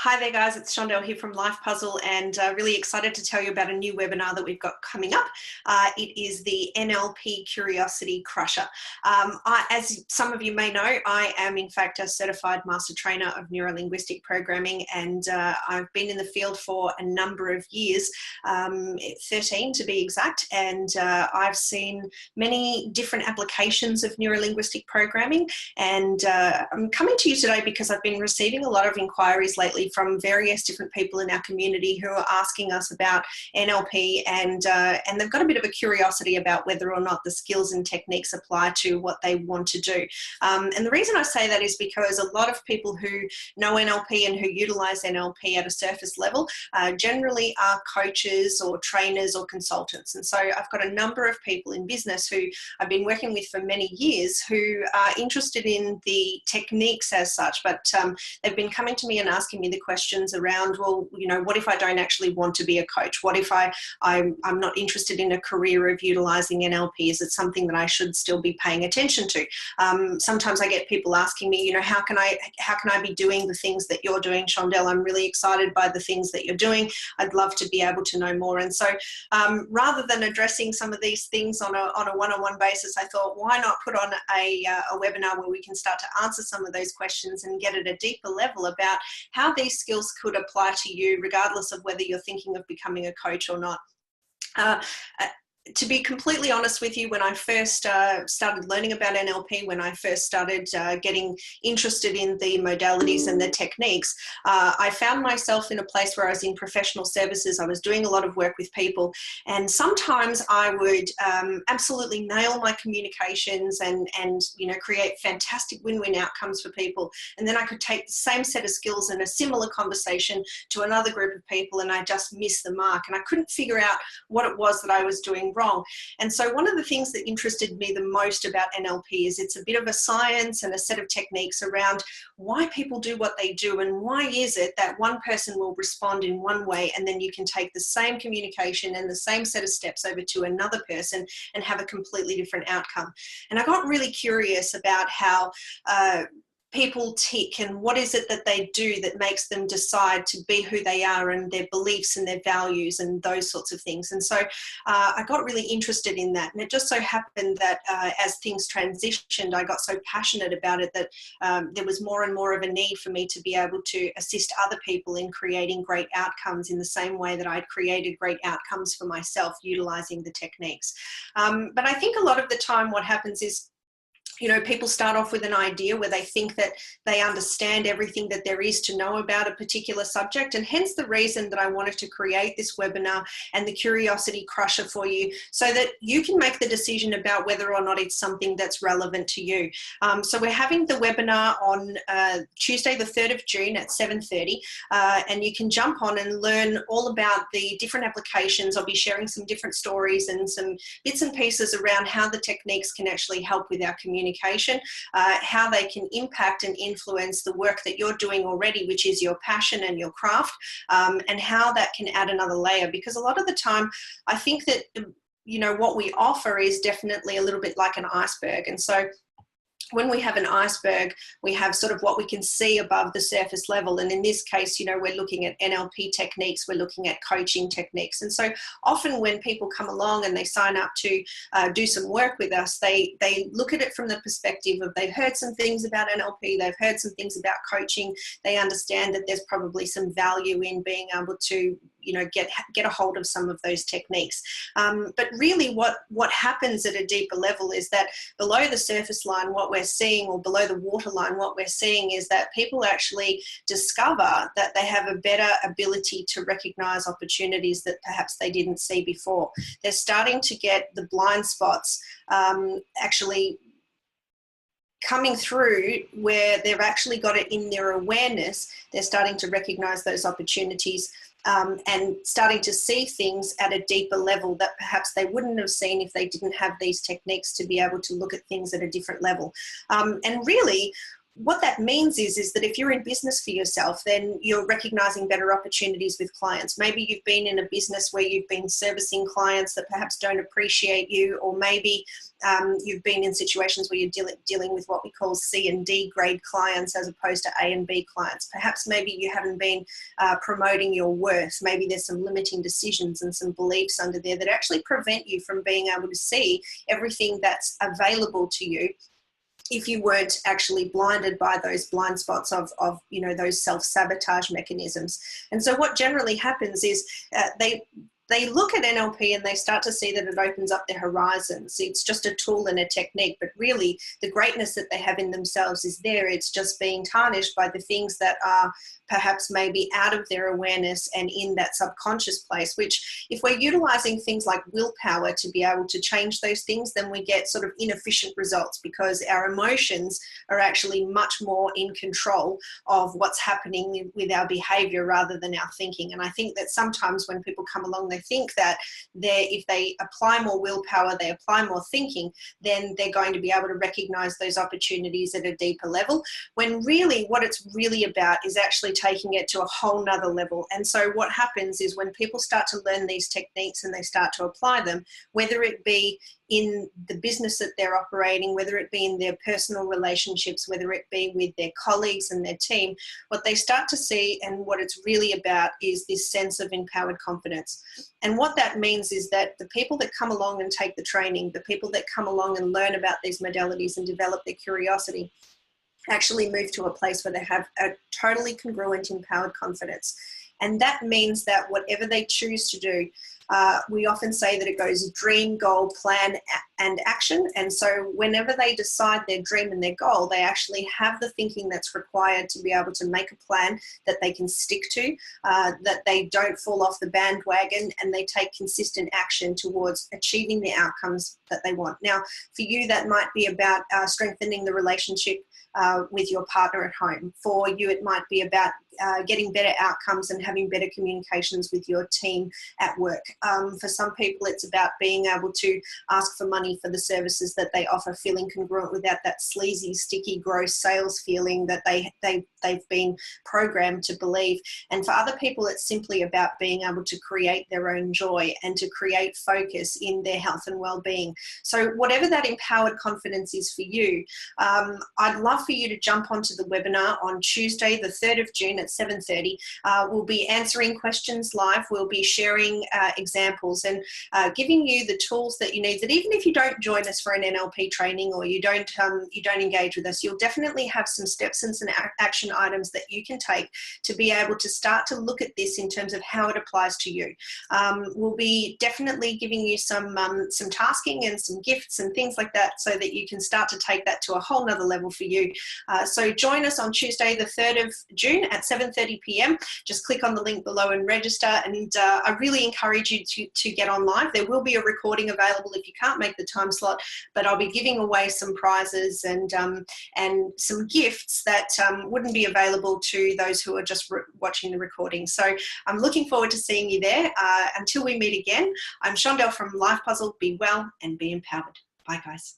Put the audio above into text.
Hi there guys, it's Shondell here from Life Puzzle and really excited to tell you about a new webinar that we've got coming up. It is the NLP Curiosity Crusher. As some of you may know, I am in fact a certified master trainer of neuro-linguistic programming, and I've been in the field for a number of years, 13 to be exact, and I've seen many different applications of neuro-linguistic programming, and I'm coming to you today because I've been receiving a lot of inquiries lately from various different people in our community who are asking us about NLP, and they've got a bit of a curiosity about whether or not the skills and techniques apply to what they want to do. And the reason I say that is because a lot of people who know NLP and who utilize NLP at a surface level generally are coaches or trainers or consultants. And so I've got a number of people in business who I've been working with for many years who are interested in the techniques as such, but they've been coming to me and asking me the questions around, well, you know, what if I don't actually want to be a coach? What if I'm not interested in a career of utilizing NLP? Is it something that I should still be paying attention to? Sometimes I get people asking me, you know, how can I be doing the things that you're doing, Shondell? I'm really excited by the things that you're doing. I'd love to be able to know more. And so rather than addressing some of these things on a one-on-one basis, I thought, why not put on a webinar where we can start to answer some of those questions and get at a deeper level about how these skills could apply to you regardless of whether you're thinking of becoming a coach or not. To be completely honest with you, when I first started learning about NLP, when I first started getting interested in the modalities and the techniques, I found myself in a place where I was in professional services. I was doing a lot of work with people, and sometimes I would absolutely nail my communications and you know, create fantastic win-win outcomes for people. And then I could take the same set of skills in a similar conversation to another group of people, and I just missed the mark, and I couldn't figure out what it was that I was doing wrong. And so one of the things that interested me the most about NLP is it's a bit of a science and a set of techniques around why people do what they do, and why is it that one person will respond in one way and then you can take the same communication and the same set of steps over to another person and have a completely different outcome. And I got really curious about how people tick and what is it that they do that makes them decide to be who they are, and their beliefs and their values and those sorts of things. And so I got really interested in that, and it just so happened that as things transitioned, I got so passionate about it that there was more and more of a need for me to be able to assist other people in creating great outcomes in the same way that I'd created great outcomes for myself utilizing the techniques. But I think a lot of the time what happens is, you know, people start off with an idea where they think that they understand everything that there is to know about a particular subject, and hence the reason that I wanted to create this webinar and the Curiosity Crusher for you, so that you can make the decision about whether or not it's something that's relevant to you. So we're having the webinar on Tuesday the 3rd of June at 7:30, and you can jump on and learn all about the different applications. I'll be sharing some different stories and some bits and pieces around how the techniques can actually help with our communication, how they can impact and influence the work that you're doing already, which is your passion and your craft, and how that can add another layer. Because a lot of the time, I think that, you know, what we offer is definitely a little bit like an iceberg. And so when we have an iceberg, we have sort of what we can see above the surface level. And in this case, you know, we're looking at NLP techniques, we're looking at coaching techniques. And so often when people come along and they sign up to do some work with us, they look at it from the perspective of they've heard some things about NLP, they've heard some things about coaching, they understand that there's probably some value in being able to, you know, get a hold of some of those techniques. But really what happens at a deeper level is that below the surface line, what we're seeing, or below the waterline, what we're seeing is that people actually discover that they have a better ability to recognize opportunities that perhaps they didn't see before. They're starting to get the blind spots actually coming through, where they've actually got it in their awareness. They're starting to recognize those opportunities and starting to see things at a deeper level that perhaps they wouldn't have seen if they didn't have these techniques to be able to look at things at a different level. And really, what that means is that if you're in business for yourself, then you're recognizing better opportunities with clients. Maybe you've been in a business where you've been servicing clients that perhaps don't appreciate you, or maybe you've been in situations where you're dealing with what we call C and D grade clients as opposed to A and B clients. Perhaps maybe you haven't been promoting your worth. Maybe there's some limiting decisions and some beliefs under there that actually prevent you from being able to see everything that's available to you if you weren't actually blinded by those blind spots of those self-sabotage mechanisms. And so what generally happens is they look at NLP and they start to see that it opens up their horizons. It's just a tool and a technique, but really the greatness that they have in themselves is there. It's just being tarnished by the things that are perhaps maybe out of their awareness and in that subconscious place, which if we're utilizing things like willpower to be able to change those things, then we get sort of inefficient results because our emotions are actually much more in control of what's happening with our behavior rather than our thinking. And I think that sometimes when people come along, they think that if they apply more willpower, they apply more thinking, then they're going to be able to recognize those opportunities at a deeper level, when really what it's really about is actually taking it to a whole nother level. And so what happens is when people start to learn these techniques and they start to apply them, whether it be in the business that they're operating, whether it be in their personal relationships, whether it be with their colleagues and their team, what they start to see and what it's really about is this sense of empowered confidence. And what that means is that the people that come along and take the training, the people that come along and learn about these modalities and develop their curiosity, actually move to a place where they have a totally congruent, empowered confidence. And that means that whatever they choose to do, we often say that it goes dream, goal, plan, and action. And so whenever they decide their dream and their goal, they actually have the thinking that's required to be able to make a plan that they can stick to, that they don't fall off the bandwagon, and they take consistent action towards achieving the outcomes that they want. Now, for you, that might be about strengthening the relationship with your partner at home. For you, it might be about getting better outcomes and having better communications with your team at work. For some people, it's about being able to ask for money for the services that they offer, feeling congruent without that sleazy, sticky, gross sales feeling that they've been programmed to believe. And for other people, it's simply about being able to create their own joy and to create focus in their health and well-being. So whatever that empowered confidence is for you, I'd love for you to jump onto the webinar on Tuesday, the 3rd of June at 7:30. We'll be answering questions live. We'll be sharing examples and giving you the tools that you need, that even if you don't join us for an NLP training or you don't engage with us, you'll definitely have some steps and some action items that you can take to be able to start to look at this in terms of how it applies to you. We'll be definitely giving you some tasking and some gifts and things like that so that you can start to take that to a whole nother level for you. So join us on Tuesday, the 3rd of June at 7:30 p.m. Just click on the link below and register. And I really encourage you to get on live. There will be a recording available if you can't make the time slot, but I'll be giving away some prizes and some gifts that wouldn't be available to those who are just watching the recording. So I'm looking forward to seeing you there. Until we meet again, I'm Shondell from Life Puzzle. Be well and be empowered. Bye, guys.